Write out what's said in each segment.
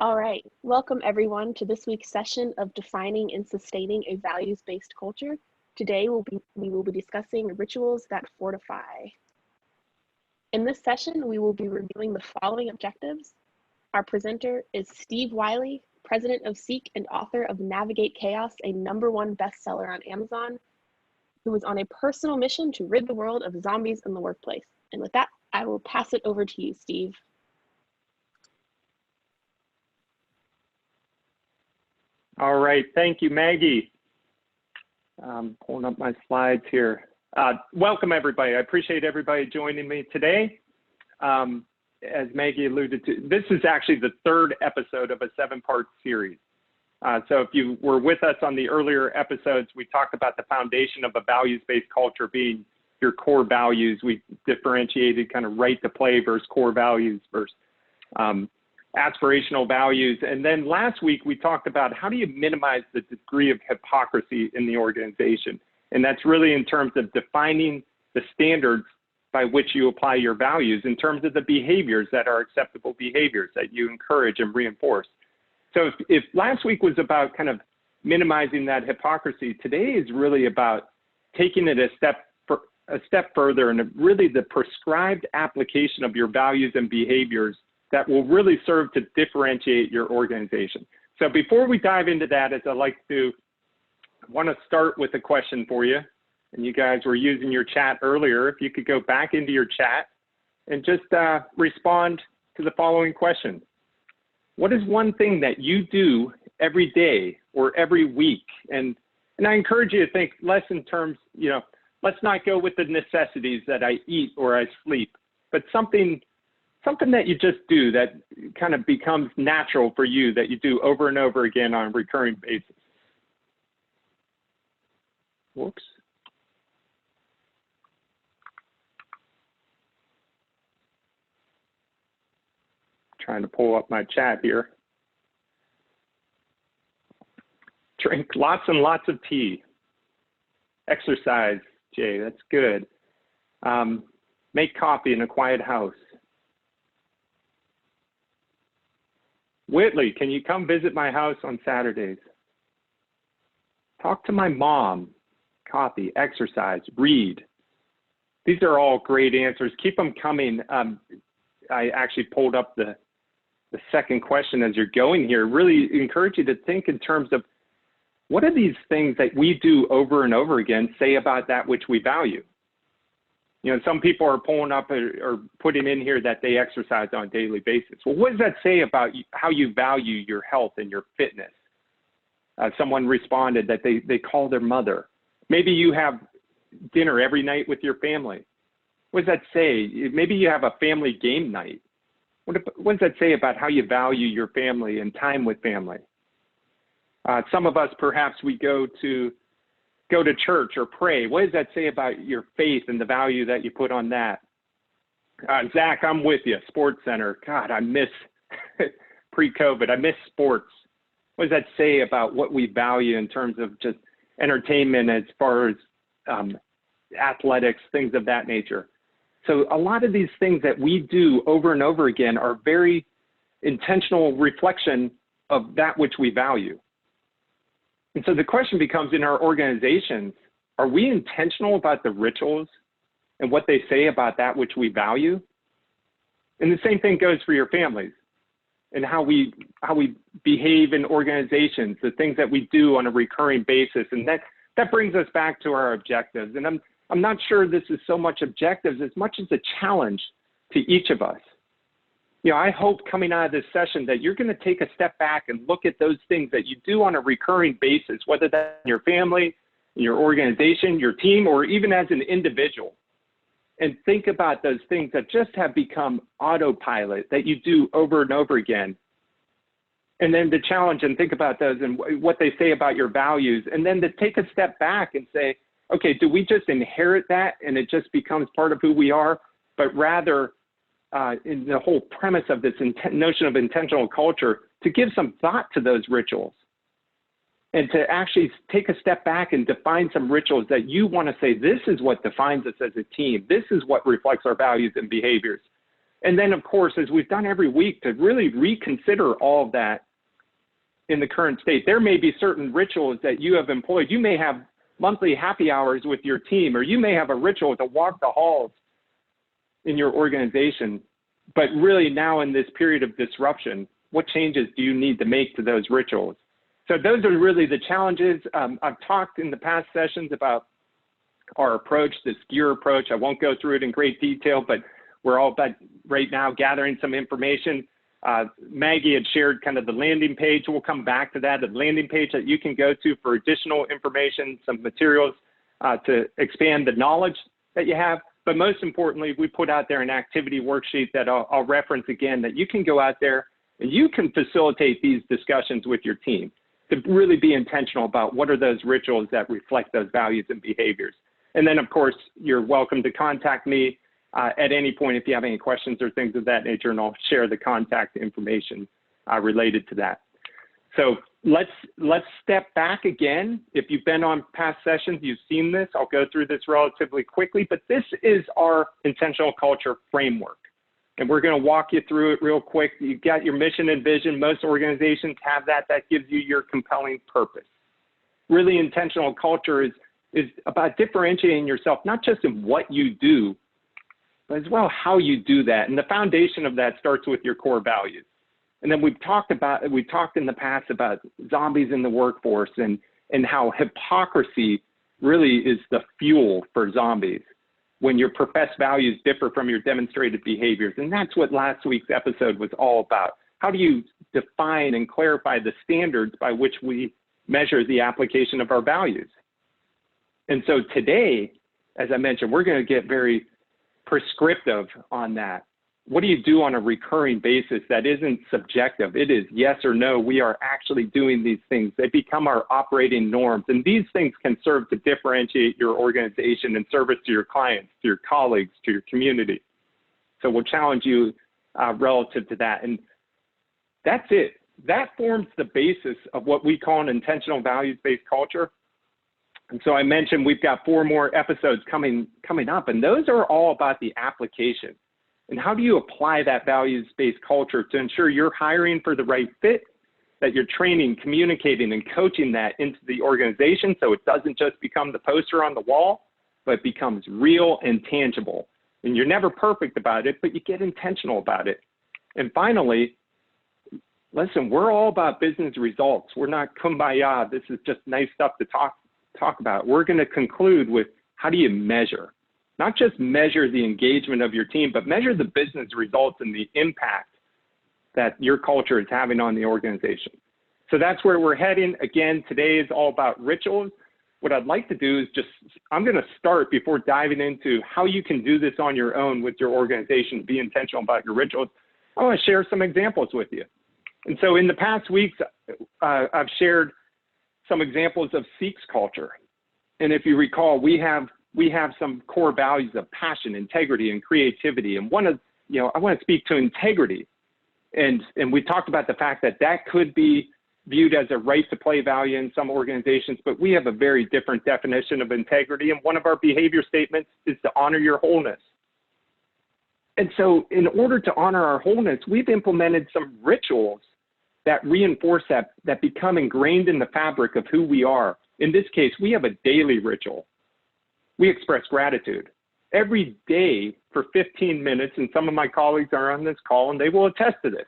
All right, welcome everyone to this week's session of Defining and Sustaining a Values-Based Culture. Today we will be discussing rituals that fortify. In this session, we will be reviewing the following objectives. Our presenter is Steve Wiley, president of CEEK and author of Navigate Chaos, a #1 bestseller on Amazon, who is on a personal mission to rid the world of zombies in the workplace. And with that, I will pass it over to you, Steve. All right, thank you, Maggie. Pulling up my slides here. Welcome, everybody. I appreciate everybody joining me today. As Maggie alluded to, this is actually the 3rd episode of a 7-part series. So if you were with us on the earlier episodes, we talked about the foundation of a values-based culture being your core values. We differentiated kind of right to play versus core values versus aspirational values. And then last week, we talked about how do you minimize the degree of hypocrisy in the organization? And that's really in terms of defining the standards by which you apply your values in terms of the behaviors that are acceptable behaviors that you encourage and reinforce. So if last week was about kind of minimizing that hypocrisy, today is really about taking it a step further and really the prescribed application of your values and behaviors that will really serve to differentiate your organization. So before we dive into that, as I want to start with a question for you. And you guys were using your chat earlier. If you could go back into your chat and just respond to the following question. What is one thing that you do every day or every week? And I encourage you to think less in terms, let's not go with the necessities that I eat or I sleep, but something that you just do that kind of becomes natural for you that you do over and over again on a recurring basis. Whoops. Trying to pull up my chat here. Drink lots and lots of tea. Exercise, Jay, that's good. Make coffee in a quiet house. Whitley, can you come visit my house on Saturdays? Talk to my mom. Coffee, exercise, read. These are all great answers. Keep them coming. I actually pulled up the second question as you're going here. Really encourage you to think in terms of what are these things that we do over and over again say about that which we value? Some people are pulling up or putting in here that they exercise on a daily basis. Well, what does that say about how you value your health and your fitness? Someone responded that they call their mother. Maybe you have dinner every night with your family. What does that say? Maybe you have a family game night. What does that say about how you value your family and time with family? Some of us, perhaps we go to church or pray. What does that say about your faith and the value that you put on that? Zach, I'm with you. Sports Center. God, I miss pre-COVID. I miss sports. What does that say about what we value in terms of just entertainment as far as athletics, things of that nature? So a lot of these things that we do over and over again are very intentional reflection of that which we value. And so the question becomes in our organizations, are we intentional about the rituals and what they say about that which we value? And the same thing goes for your families and how we behave in organizations, the things that we do on a recurring basis. And that brings us back to our objectives. And I'm not sure this is so much objectives as much as a challenge to each of us. I hope coming out of this session that you're going to take a step back and look at those things that you do on a recurring basis, whether that's in your family, in your organization, your team, or even as an individual. And think about those things that just have become autopilot that you do over and over again. And then to challenge and think about those and what they say about your values. And then to take a step back and say, okay, do we just inherit that and it just becomes part of who we are? But rather, in the whole premise of this notion of intentional culture, to give some thought to those rituals and to actually take a step back and define some rituals that you want to say, this is what defines us as a team. This is what reflects our values and behaviors. And then, of course, as we've done every week, to really reconsider all of that in the current state. There may be certain rituals that you have employed. You may have monthly happy hours with your team, or you may have a ritual to walk the halls in your organization. But really now in this period of disruption, what changes do you need to make to those rituals? So those are really the challenges. I've talked in the past sessions about our approach, this gear approach. I won't go through it in great detail, but we're all about right now gathering some information. Maggie had shared kind of the landing page. We'll come back to that, the landing page that you can go to for additional information, some materials to expand the knowledge that you have. But most importantly, we put out there an activity worksheet that I'll reference again, that you can go out there and you can facilitate these discussions with your team to really be intentional about what are those rituals that reflect those values and behaviors. And then, of course, you're welcome to contact me at any point if you have any questions or things of that nature, and I'll share the contact information related to that. So let's step back again. If you've been on past sessions, you've seen this. I'll go through this relatively quickly, but this is our intentional culture framework. And we're going to walk you through it real quick. You've got your mission and vision. Most organizations have that. That gives you your compelling purpose. Really, intentional culture is about differentiating yourself, not just in what you do, but as well how you do that. And the foundation of that starts with your core values. And then we've talked in the past about zombies in the workforce and how hypocrisy really is the fuel for zombies when your professed values differ from your demonstrated behaviors. And that's what last week's episode was all about. How do you define and clarify the standards by which we measure the application of our values? And so today, as I mentioned, we're going to get very prescriptive on that. What do you do on a recurring basis that isn't subjective? It is yes or no. We are actually doing these things. They become our operating norms. And these things can serve to differentiate your organization in service to your clients, to your colleagues, to your community. So we'll challenge you relative to that. And that's it. That forms the basis of what we call an intentional values-based culture. And so I mentioned we've got 4 more episodes coming up, and those are all about the application. And how do you apply that values-based culture to ensure you're hiring for the right fit, that you're training, communicating, and coaching that into the organization so it doesn't just become the poster on the wall, but it becomes real and tangible. And you're never perfect about it, but you get intentional about it. And finally, listen, we're all about business results. We're not kumbaya. This is just nice stuff to talk about. We're going to conclude with how do you measure? Not just measure the engagement of your team, but measure the business results and the impact that your culture is having on the organization. So that's where we're heading. Again, today is all about rituals. What I'd like to do is I'm going to start before diving into how you can do this on your own with your organization, be intentional about your rituals. I want to share some examples with you. And so in the past weeks, I've shared some examples of CEEK's culture. And if you recall, we have some core values of passion, integrity, and creativity. And I want to speak to integrity. And we talked about the fact that could be viewed as a right to play value in some organizations, but we have a very different definition of integrity. And one of our behavior statements is to honor your wholeness. And so in order to honor our wholeness, we've implemented some rituals that reinforce that become ingrained in the fabric of who we are. In this case, we have a daily ritual. We express gratitude every day for 15 minutes, and some of my colleagues are on this call, and they will attest to this.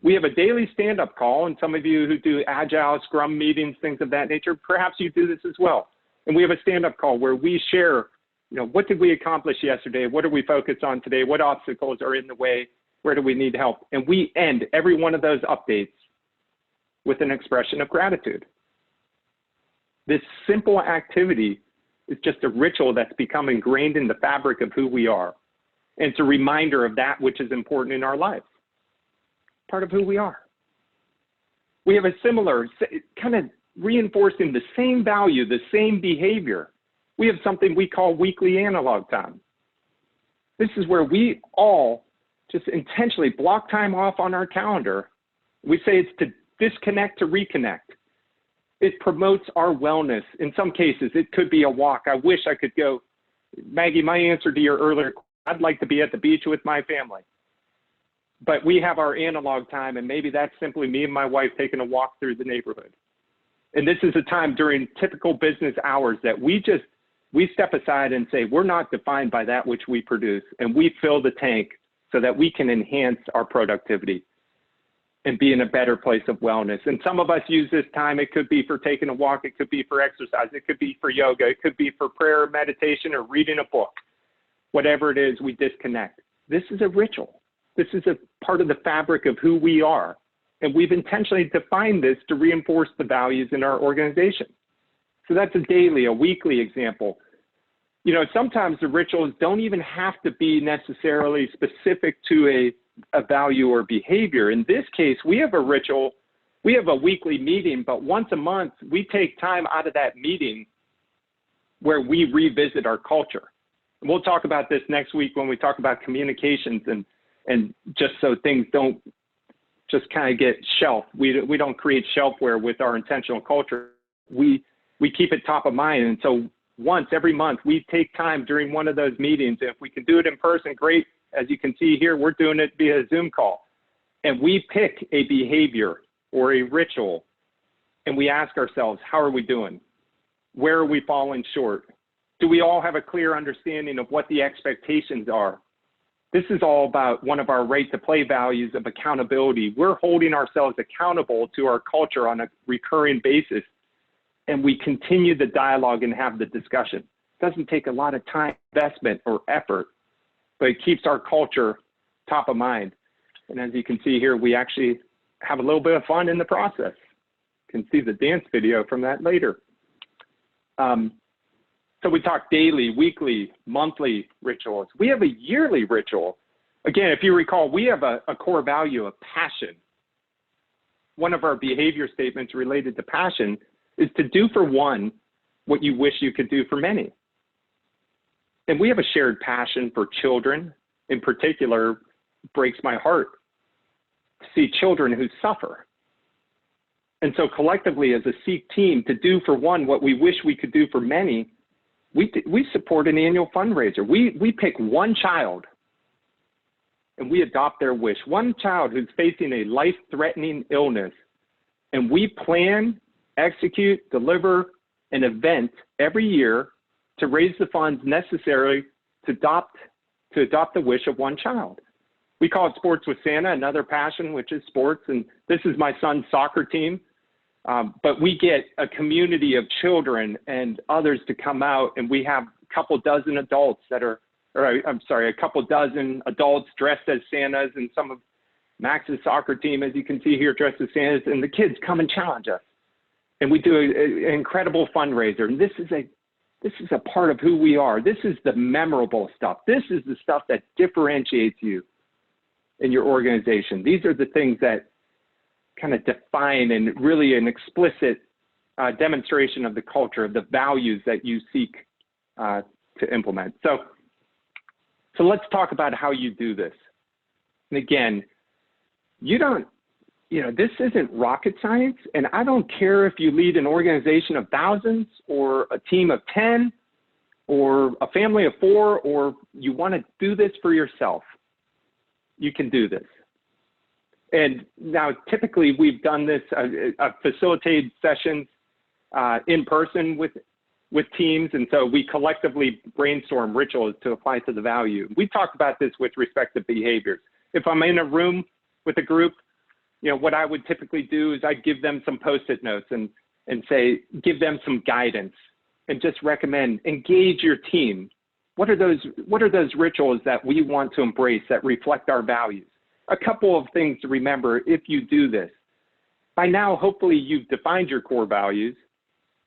We have a daily stand-up call, and some of you who do agile, scrum meetings, things of that nature, perhaps you do this as well. And we have a stand-up call where we share, what did we accomplish yesterday? What are we focused on today? What obstacles are in the way? Where do we need help? And we end every one of those updates with an expression of gratitude. This simple activity is just a ritual that's become ingrained in the fabric of who we are. And it's a reminder of that which is important in our lives, part of who we are. We have a similar, kind of reinforcing the same value, the same behavior. We have something we call weekly analog time. This is where we all just intentionally block time off on our calendar. We say it's to disconnect to reconnect. It promotes our wellness. In some cases, it could be a walk. I wish I could go. Maggie, my answer to your earlier I'd like to be at the beach with my family. But we have our analog time, and maybe that's simply me and my wife taking a walk through the neighborhood. And this is a time during typical business hours that we step aside and say, we're not defined by that which we produce, and we fill the tank so that we can enhance our productivity and be in a better place of wellness. And some of us use this time, it could be for taking a walk, it could be for exercise, it could be for yoga, it could be for prayer, meditation, or reading a book. Whatever it is, we disconnect. This is a ritual. This is a part of the fabric of who we are. And we've intentionally defined this to reinforce the values in our organization. So that's a daily, a weekly example. You know, sometimes the rituals don't even have to be necessarily specific to a value or behavior. In this case, we have a ritual, we have a weekly meeting, but once a month, we take time out of that meeting where we revisit our culture. And we'll talk about this next week when we talk about communications and just so things don't just kind of get shelved. We don't create shelfware with our intentional culture. We keep it top of mind. And so once every month, we take time during one of those meetings. If we can do it in person, great. As you can see here, we're doing it via Zoom call. And we pick a behavior or a ritual, and we ask ourselves, how are we doing? Where are we falling short? Do we all have a clear understanding of what the expectations are? This is all about one of our right to play values of accountability. We're holding ourselves accountable to our culture on a recurring basis, and we continue the dialogue and have the discussion. It doesn't take a lot of time, investment, or effort, but it keeps our culture top of mind. And as you can see here, we actually have a little bit of fun in the process. You can see the dance video from that later. So we talk daily, weekly, monthly rituals. We have a yearly ritual. Again, if you recall, we have a core value of passion. One of our behavior statements related to passion is to do for one what you wish you could do for many. And we have a shared passion for children. In particular, breaks my heart to see children who suffer. And so collectively as a CEEK team, to do for one what we wish we could do for many, we support an annual fundraiser. We pick one child and we adopt their wish. One child who's facing a life-threatening illness, and we plan, execute, deliver an event every year to raise the funds necessary to adopt the wish of one child. We call it Sports with Santa, another passion, which is sports. And this is my son's soccer team. But we get a community of children and others to come out, and we have a couple dozen adults a couple dozen adults dressed as Santas, and some of Max's soccer team, as you can see here, dressed as Santas, and the kids come and challenge us. And we do an incredible fundraiser. And this is a part of who we are. This is the memorable stuff. This is the stuff that differentiates you in your organization. These are the things that kind of define and really an explicit demonstration of the culture, of the values that you seek to implement. So let's talk about how you do this. And again, this isn't rocket science, and I don't care if you lead an organization of thousands or a team of 10 or a family of 4, or you want to do this for yourself. You can do this. And now, typically, we've done this, facilitated sessions in person with teams, and so we collectively brainstorm rituals to apply to the value. We talked about this with respect to behaviors. If I'm in a room with a group, what I would typically do is I'd give them some Post-it notes and say, give them some guidance, and just recommend, engage your team. What are those rituals that we want to embrace that reflect our values? A couple of things to remember if you do this. By now, hopefully you've defined your core values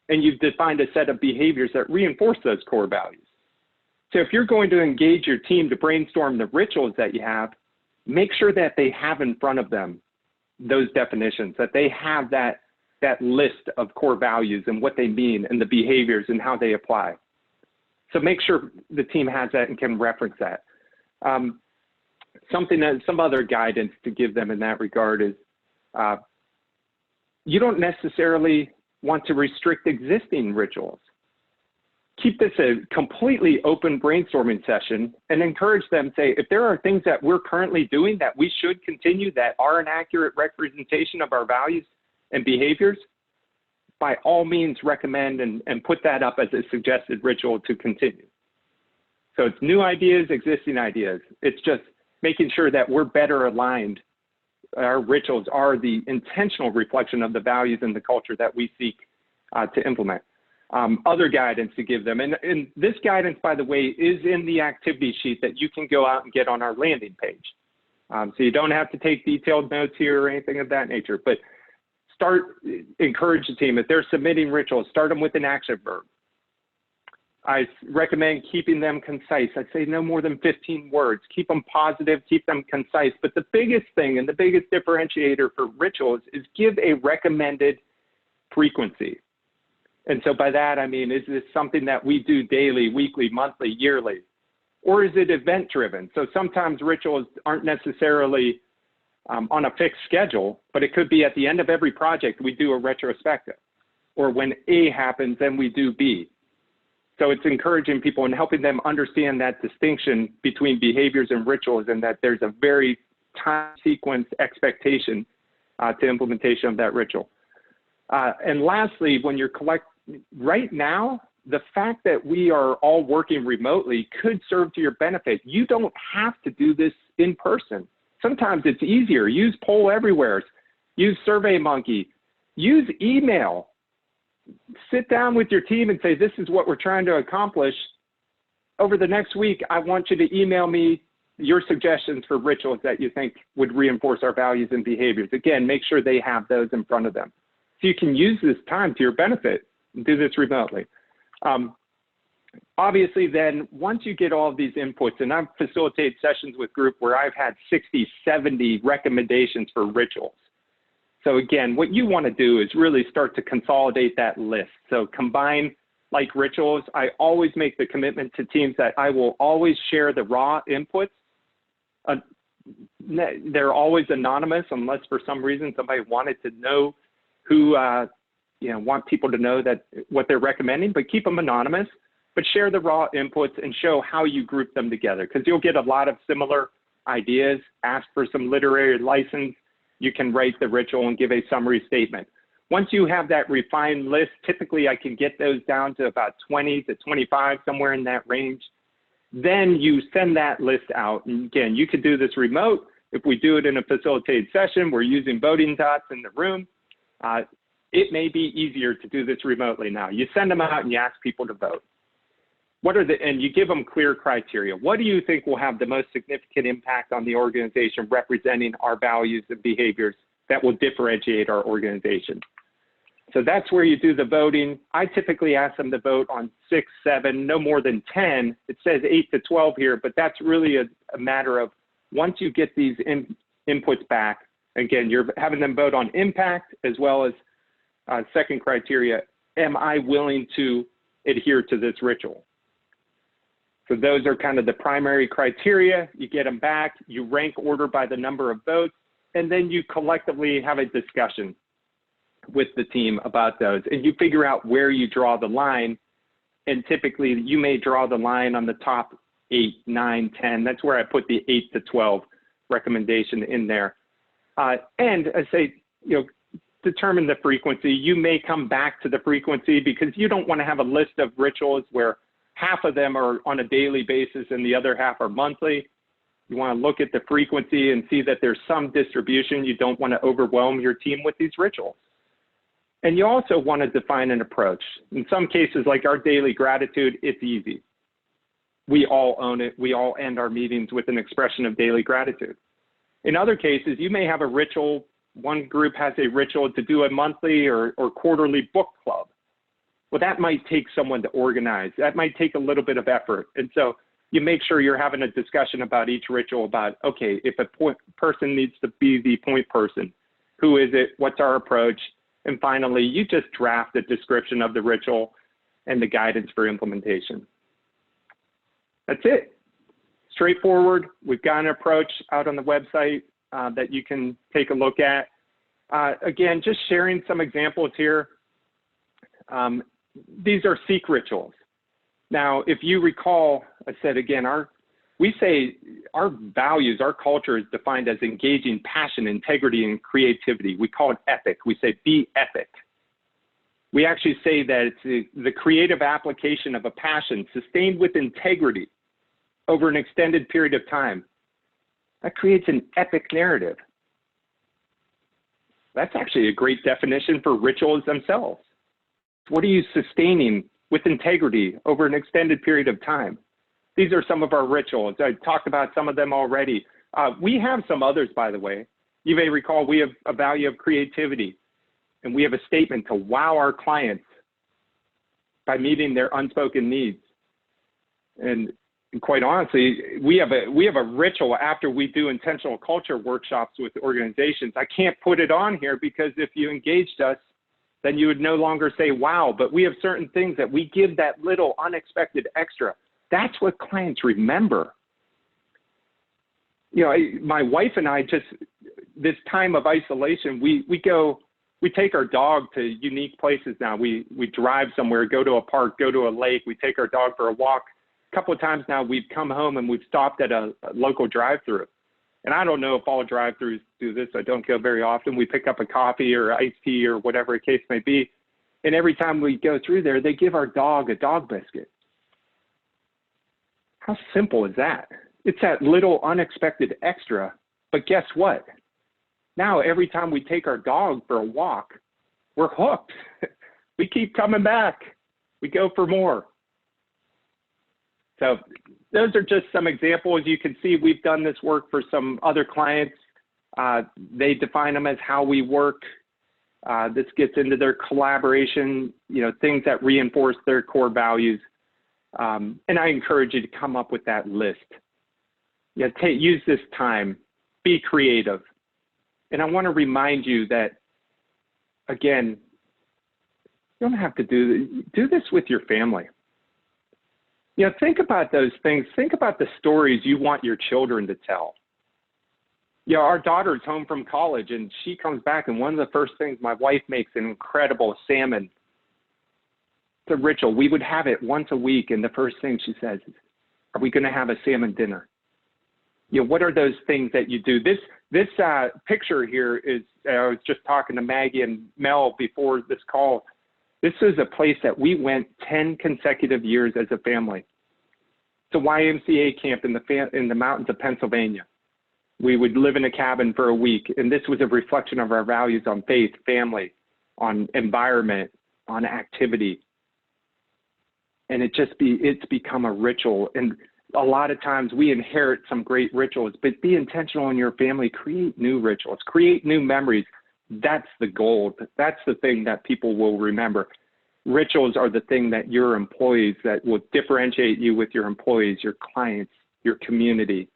and you've defined a set of behaviors that reinforce those core values. So if you're going to engage your team to brainstorm the rituals that you have, make sure that they have in front of them those definitions, that they have that list of core values and what they mean and the behaviors and how they apply. So make sure the team has that and can reference that. Some other guidance to give them in that regard is you don't necessarily want to restrict existing rituals. keep this a completely open brainstorming session and encourage them, say, if there are things that we're currently doing that we should continue that are an accurate representation of our values and behaviors, by all means recommend and put that up as a suggested ritual to continue. So it's new ideas, existing ideas. It's just making sure that we're better aligned. Our rituals are the intentional reflection of the values and the culture that we seek to implement. Other guidance to give them. And this guidance, by the way, is in the activity sheet that you can go out and get on our landing page. So you don't have to take detailed notes here or anything of that nature, but encourage the team. If they're submitting rituals, start them with an action verb. I recommend keeping them concise. I'd say no more than 15 words. Keep them positive, keep them concise. But the biggest thing and the biggest differentiator for rituals is give a recommended frequency. And so by that, I mean, is this something that we do daily, weekly, monthly, yearly? Or is it event driven? So sometimes rituals aren't necessarily on a fixed schedule, but it could be at the end of every project, we do a retrospective. Or when A happens, then we do B. So it's encouraging people and helping them understand that distinction between behaviors and rituals, and that there's a very time sequence expectation to implementation of that ritual. And lastly, when you're right now, the fact that we are all working remotely could serve to your benefit. You don't have to do this in person. Sometimes it's easier. Use Poll Everywhere, use SurveyMonkey, use email. Sit down with your team and say, this is what we're trying to accomplish. Over the next week, I want you to email me your suggestions for rituals that you think would reinforce our values and behaviors. Again, make sure they have those in front of them. So you can use this time to your benefit and do this remotely. Obviously, then, once you get all of these inputs, and I've facilitated sessions with group where I've had 60, 70 recommendations for rituals. So again, what you want to do is really start to consolidate that list. So combine like rituals. I always make the commitment to teams that I will always share the raw inputs. They're always anonymous unless for some reason somebody wanted to know who, want people to know that what they're recommending, but keep them anonymous, but share the raw inputs and show how you group them together, because you'll get a lot of similar ideas. Ask for some literary license. You can write the ritual and give a summary statement. Once you have that refined list, typically I can get those down to about 20 to 25, somewhere in that range. Then you send that list out. And again, you could do this remote. If we do it in a facilitated session, we're using voting dots in the room. It may be easier to do this remotely now. You send them out and you ask people to vote. And you give them clear criteria. What do you think will have the most significant impact on the organization representing our values and behaviors that will differentiate our organization? So that's where you do the voting. I typically ask them to vote on 6, 7, no more than 10. It says 8 to 12 here, but that's really a matter of once you get these inputs back, again, you're having them vote on impact as well as second criteria, am I willing to adhere to this ritual? So those are kind of the primary criteria. You get them back, you rank order by the number of votes, and then you collectively have a discussion with the team about those. And you figure out where you draw the line. And typically you may draw the line on the top 8, 9, 10. That's where I put the 8 to 12 recommendation in there. And I say, determine the frequency. You may come back to the frequency because you don't want to have a list of rituals where half of them are on a daily basis and the other half are monthly. You want to look at the frequency and see that there's some distribution. You don't want to overwhelm your team with these rituals. And you also want to define an approach. In some cases, like our daily gratitude, it's easy. We all own it. We all end our meetings with an expression of daily gratitude. In other cases, you may have a ritual. One group has a ritual to do a monthly or quarterly book club. Well, that might take someone to organize. That might take a little bit of effort. And so you make sure you're having a discussion about each ritual about, okay, if a person needs to be the point person, who is it? What's our approach? And finally, you just draft a description of the ritual and the guidance for implementation. That's it. Straightforward. We've got an approach out on the website that you can take a look at. Again, just sharing some examples here. These are CEEK rituals. Now, if you recall, I said again, we say our values, our culture is defined as engaging passion, integrity, and creativity. We call it ethic. We say be ethic. We actually say that it's the creative application of a passion sustained with integrity over an extended period of time. That creates an epic narrative. That's actually a great definition for rituals themselves. What are you sustaining with integrity over an extended period of time? These are some of our rituals. I talked about some of them already. We have some others, by the way. You may recall we have a value of creativity, and we have a statement to wow our clients by meeting their unspoken needs. And quite honestly, we have a ritual after we do intentional culture workshops with organizations. I can't put it on here because if you engaged us, then you would no longer say wow, but we have certain things that we give that little unexpected extra. That's what clients remember. You know, my wife and I just, this time of isolation, we take our dog to unique places now. We drive somewhere, go to a park, go to a lake, we take our dog for a walk. A couple of times now we've come home and we've stopped at a local drive-through. And I don't know if all drive-throughs do this. I don't go very often. We pick up a coffee or iced tea or whatever the case may be. And every time we go through there, they give our dog a dog biscuit. How simple is that? It's that little unexpected extra, but guess what? Now, every time we take our dog for a walk, we're hooked. We keep coming back. We go for more. So those are just some examples. You can see we've done this work for some other clients. They define them as how we work. This gets into their collaboration, you know, things that reinforce their core values. And I encourage you to come up with that list. Yeah, use this time, be creative. And I want to remind you that, again, you don't have to do this with your family. You know, think about those things. Think about the stories you want your children to tell. You know, our daughter's home from college and she comes back and one of the first things, my wife makes an incredible salmon. It's a ritual. We would have it once a week, and the first thing she says is, are we going to have a salmon dinner? You know, what are those things that you do? This picture here is, I was just talking to Maggie and Mel before this call. This is a place that we went 10 consecutive years as a family. It's a YMCA camp in the mountains of Pennsylvania. We would live in a cabin for a week, and this was a reflection of our values on faith, family, on environment, on activity. And it's become a ritual. And a lot of times we inherit some great rituals, but be intentional in your family, create new rituals, create new memories. That's the goal. That's the thing that people will remember. Rituals are the thing that your employees, that will differentiate you with your employees, your clients, your community.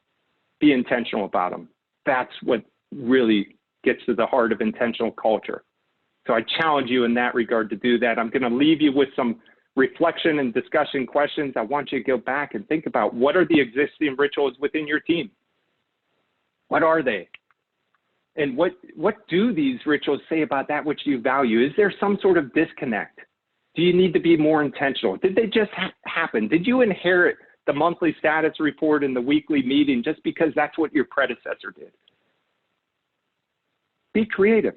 Be intentional about them. That's what really gets to the heart of intentional culture. So I challenge you in that regard to do that. I'm going to leave you with some reflection and discussion questions. I want you to go back and think about, what are the existing rituals within your team? What are they? And what do these rituals say about that which you value? Is there some sort of disconnect? Do you need to be more intentional? Did they just happen? Did you inherit the monthly status report and the weekly meeting just because that's what your predecessor did? Be creative.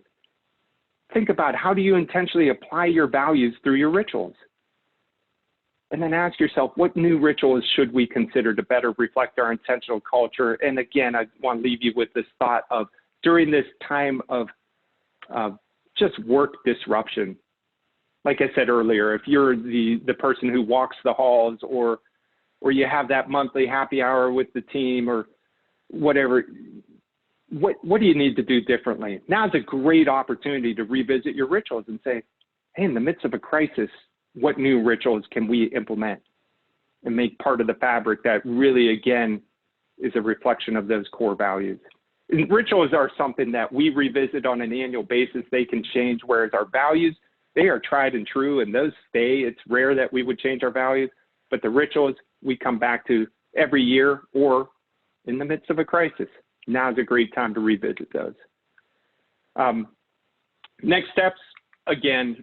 Think about, how do you intentionally apply your values through your rituals? And then ask yourself, what new rituals should we consider to better reflect our intentional culture? And again, I want to leave you with this thought of, during this time of just work disruption, like I said earlier, if you're the person who walks the halls, or you have that monthly happy hour with the team, or whatever, what do you need to do differently? Now's a great opportunity to revisit your rituals and say, hey, in the midst of a crisis, what new rituals can we implement and make part of the fabric that really, again, is a reflection of those core values? And rituals are something that we revisit on an annual basis. They can change, whereas our values, they are tried and true, and those stay. It's rare that we would change our values, but the rituals we come back to every year or in the midst of a crisis. Now's a great time to revisit those. Next steps, again,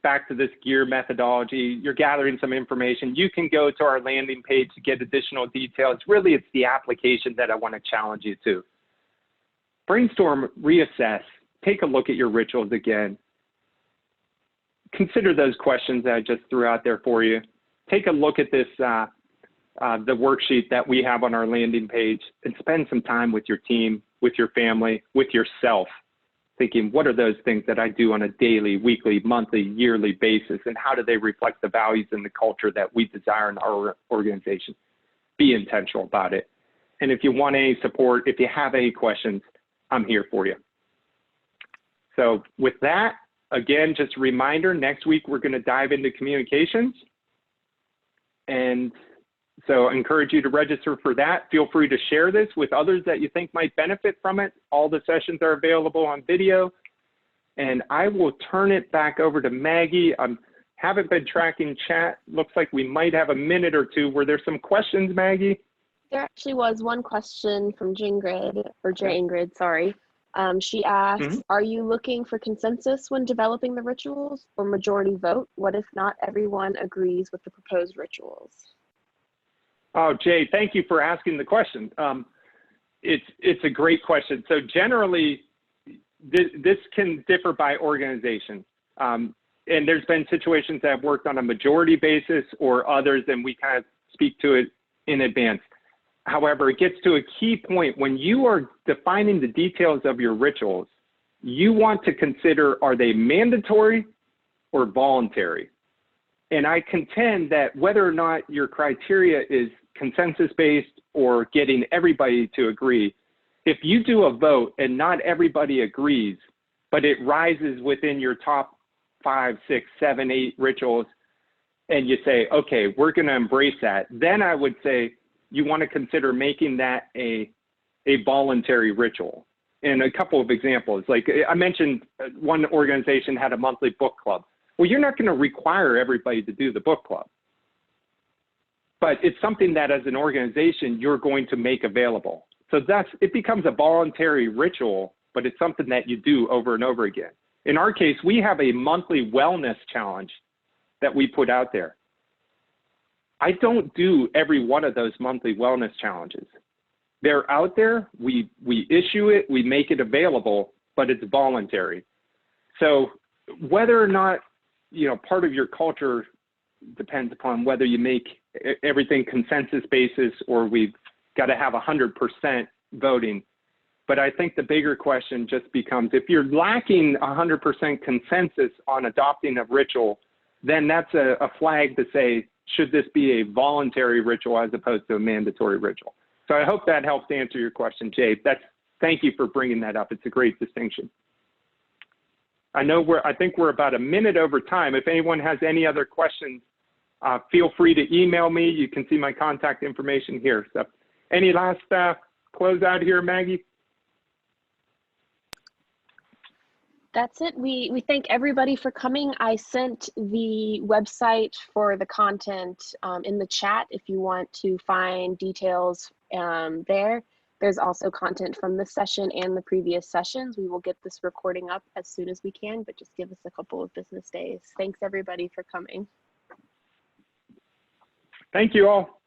back to this GEAR methodology, you're gathering some information, you can go to our landing page to get additional details. Really, it's the application that I want to challenge you to. Brainstorm, reassess, take a look at your rituals again. Consider those questions that I just threw out there for you. Take a look at this, the worksheet that we have on our landing page, and spend some time with your team, with your family, with yourself, thinking, what are those things that I do on a daily, weekly, monthly, yearly basis, and how do they reflect the values and the culture that we desire in our organization? Be intentional about it. And if you want any support, if you have any questions, I'm here for you. So with that, again, just a reminder, next week we're going to dive into communications. And so I encourage you to register for that. Feel free to share this with others that you think might benefit from it. All the sessions are available on video. And I will turn it back over to Maggie. I haven't been tracking chat. Looks like we might have a minute or two. Were there some questions, Maggie? There actually was one question from Ingrid, sorry. She asks, are you looking for consensus when developing the rituals or majority vote? What if not everyone agrees with the proposed rituals? Oh, Jay, thank you for asking the question. It's a great question. So generally, this can differ by organization. And there's been situations that have worked on a majority basis or others, and we kind of speak to it in advance. However, it gets to a key point when you are defining the details of your rituals, you want to consider, are they mandatory or voluntary? And I contend that whether or not your criteria is consensus-based or getting everybody to agree, if you do a vote and not everybody agrees, but it rises within your top 5, 6, 7, 8 rituals, and you say, okay, we're going to embrace that, then I would say you want to consider making that a voluntary ritual. And a couple of examples, like I mentioned, one organization had a monthly book club. Well, you're not going to require everybody to do the book club, but it's something that as an organization, you're going to make available. So it becomes a voluntary ritual, but it's something that you do over and over again. In our case, we have a monthly wellness challenge that we put out there. I don't do every one of those monthly wellness challenges. They're out there, we issue it, we make it available, but it's voluntary. So whether or not, part of your culture depends upon whether you make everything consensus basis or we've got to have 100% voting. But I think the bigger question just becomes, if you're lacking 100% consensus on adopting a ritual, then that's a flag to say, should this be a voluntary ritual as opposed to a mandatory ritual? So I hope that helps to answer your question, Jay. Thank you for bringing that up. It's a great distinction. I think we're about a minute over time. If anyone has any other questions, feel free to email me. You can see my contact information here. So any last close out here, Maggie? That's it. We thank everybody for coming. I sent the website for the content in the chat if you want to find details there. There's also content from this session and the previous sessions. We will get this recording up as soon as we can, but just give us a couple of business days. Thanks everybody for coming. Thank you all.